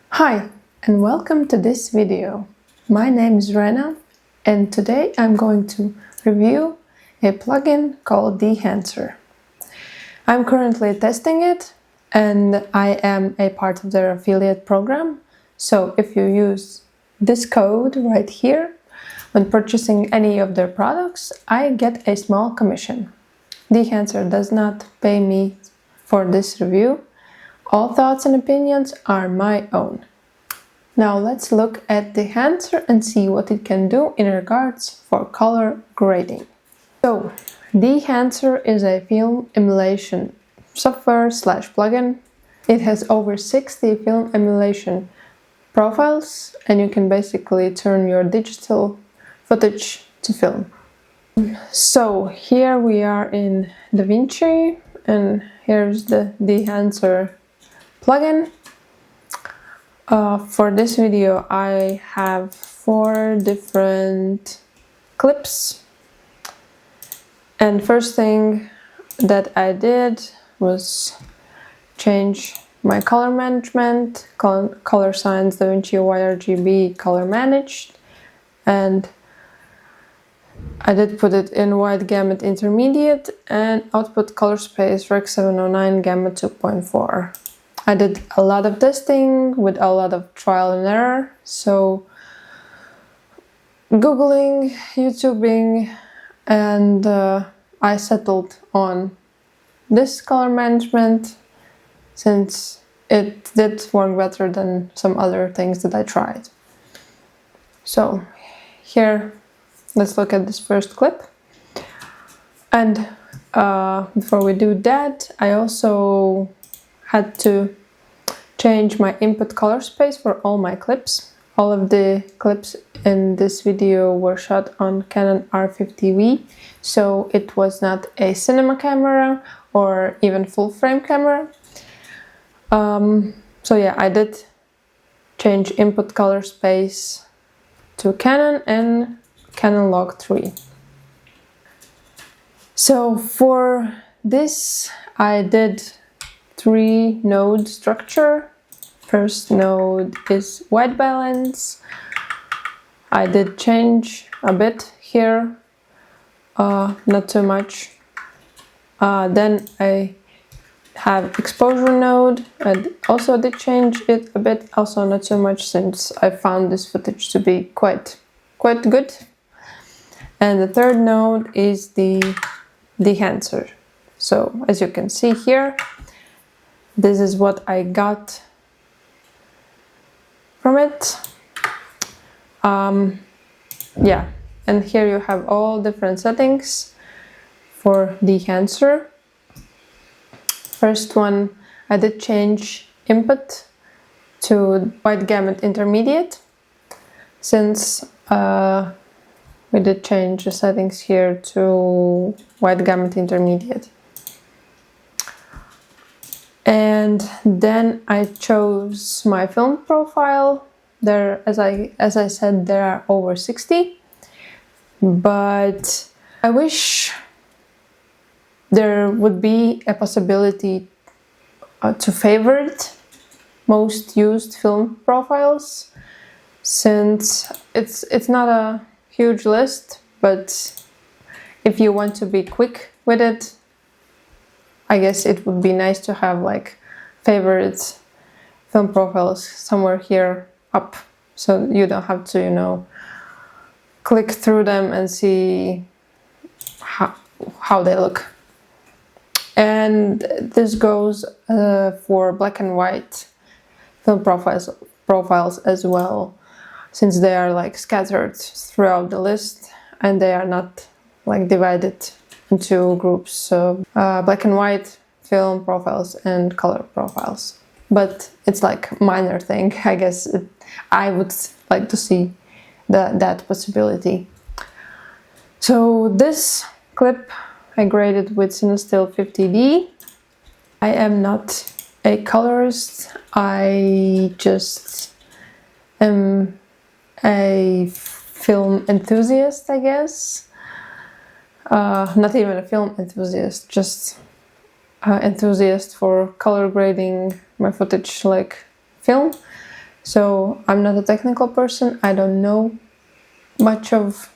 Hi, and welcome to this video. My name is Rena, and today I'm going to review a plugin called Dehancer. I'm currently testing it, and I am a part of their affiliate program. So if you use this code right here, when purchasing any of their products, I get a small commission. Dehancer does not pay me for this review. All thoughts and opinions are my own. Now let's look at Dehancer and see what it can do in regards for color grading. So, Dehancer is a film emulation software / plugin. It has over 60 film emulation profiles, and you can basically turn your digital footage to film. So here we are in DaVinci, and here's the Dehancer plugin. For this video I have 4 different clips, and first thing that I did was change my color management, color science, DaVinci YRGB color managed, and I did put it in wide gamut intermediate and output color space Rec 709 gamma 2.4. I did a lot of testing with a lot of trial and error, so Googling, YouTubing, and I settled on this color management since it did work better than some other things that I tried. So here, let's look at this first clip. And before we do that, I also had to change my input color space for all my clips. All of the clips in this video were shot on Canon R50V, so it was not a cinema camera or even full frame camera. So yeah, I did change input color space to Canon and Canon Log 3. So for this I did 3 node structure. First node is white balance. I did change a bit here, not too much. Then I have exposure node. I also did change it a bit, also not too much, since I found this footage to be quite good. And the third node is the Dehancer. So as you can see here, this is what I got from it. Yeah, and here you have all different settings for Dehancer. First one, I did change input to wide gamut intermediate, since we did change the settings here to wide gamut intermediate. And then I chose my film profile. There, as I said, there are over 60, but I wish there would be a possibility to favorite most used film profiles, since it's not a huge list, but if you want to be quick with it, I guess it would be nice to have like favorite film profiles somewhere here up, so you don't have to, you know, click through them and see how they look. And this goes for black and white film profiles as well, since they are like scattered throughout the list and they are not like divided into groups, so black and white film profiles and color profiles. But it's like minor thing, I guess. I would like to see that possibility. So this clip I graded with CineStill 50D. I am not a colorist, I just am a film enthusiast, I guess. Not even a film enthusiast, just enthusiast for color grading my footage like film. So I'm not a technical person. I don't know much of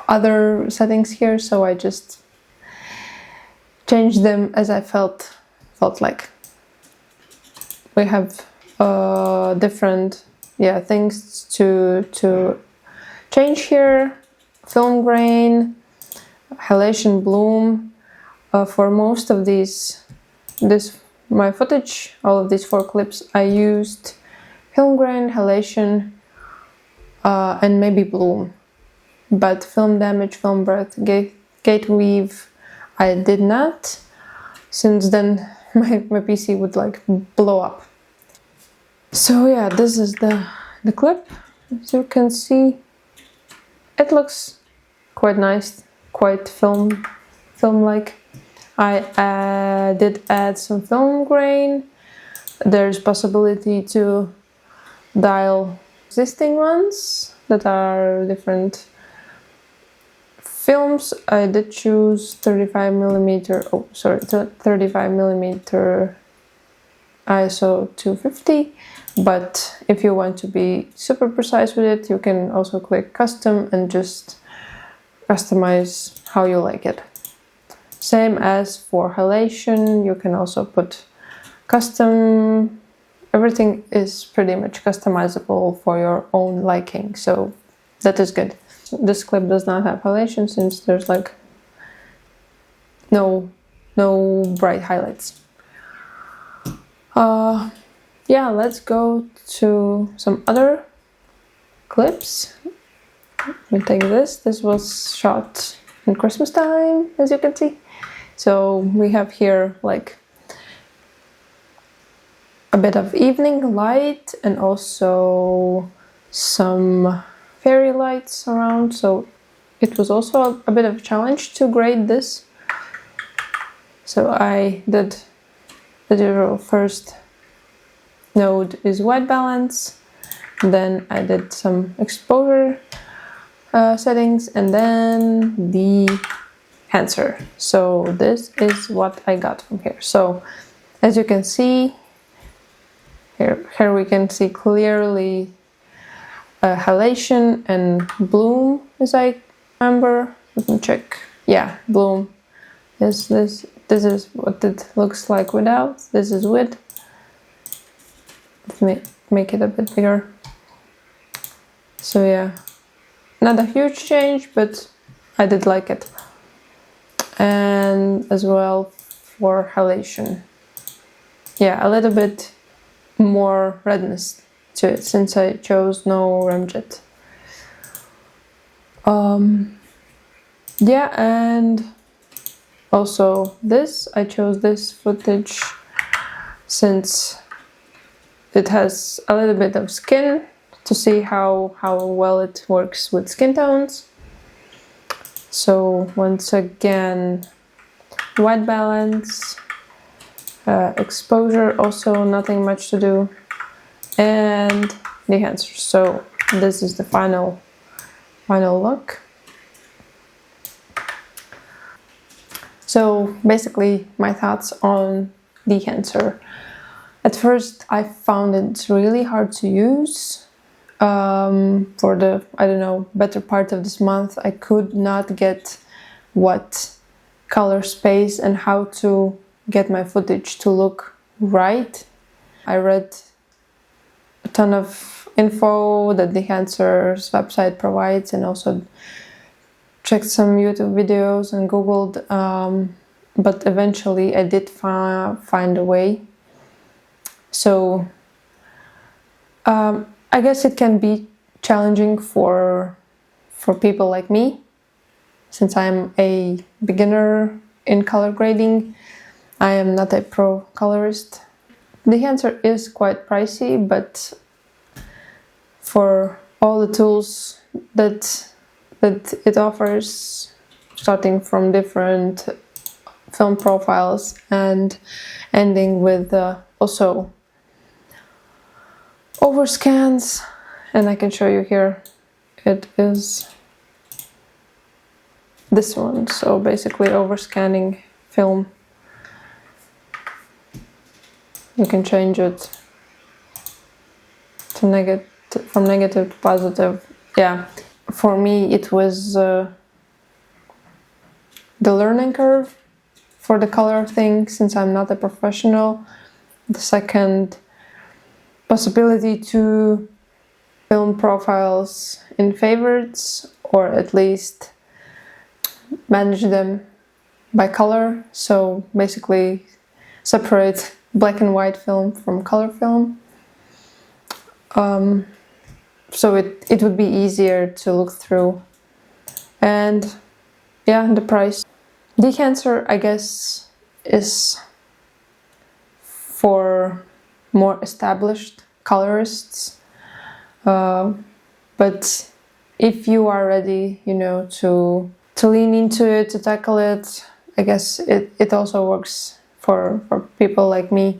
other settings here, so I just changed them as I felt like. We have different things to change here. Film grain, halation, bloom. For most of my footage, all of these 4 clips, I used film grain, halation, and maybe bloom. But film damage, film breath, gate weave, I did not. Since then, my PC would like blow up. So yeah, this is the clip. As you can see, it looks quite nice, quite film-like. I did add some film grain. There's possibility to dial existing ones that are different films. I did choose 35mm ISO 250, but if you want to be super precise with it, you can also click custom and just customize how you like it. Same as for halation, you can also put custom. Everything is pretty much customizable for your own liking, so that is good. This clip does not have halation since there's like no bright highlights. Yeah, let's go to some other clips. Let me take this. This was shot in Christmas time, as you can see. So we have here like a bit of evening light and also some fairy lights around. So it was also a bit of a challenge to grade this. So I did the usual. First node is white balance, then I did some exposure settings, and then Dehancer. So this is what I got from here. So as you can see, here we can see clearly halation and bloom, as I remember. Let me check. Yeah, bloom. This is what it looks like without. This is with. Let me make it a bit bigger. So yeah, not a huge change, but I did like it. And as well for halation. Yeah, a little bit more redness to it since I chose no ramjet. Yeah, and also this, I chose this footage since it has a little bit of skin to see how well it works with skin tones. So once again, white balance, exposure, also nothing much to do, and Dehancer. So this is the final look. So basically my thoughts on Dehancer. At first I found it really hard to use. For the, I don't know, better part of this month, I could not get what color space and how to get my footage to look right. I read a ton of info that Dehancer's website provides and also checked some YouTube videos and Googled, but eventually I did find a way. So I guess it can be challenging for people like me, since I'm a beginner in color grading. I am not a pro colorist. Dehancer is quite pricey, but for all the tools that it offers, starting from different film profiles and ending with also overscans, and I can show you here, it is this one. So basically overscanning film, you can change it from negative to positive. Yeah, for me it was the learning curve for the color thing, since I'm not a professional. The second, possibility to film profiles in favorites, or at least manage them by color. So basically separate black and white film from color film. So it would be easier to look through. And yeah, the price. Dehancer, I guess, is for more established colorists. But if you are ready, you know, to lean into it, to tackle it, I guess it also works for people like me,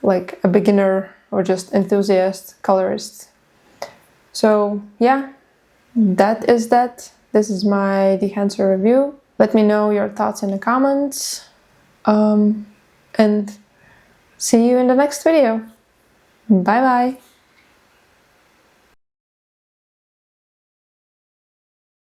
like a beginner or just enthusiast colorist. So yeah, that is that. This is my Dehancer review. Let me know your thoughts in the comments. And see you in the next video. Bye bye.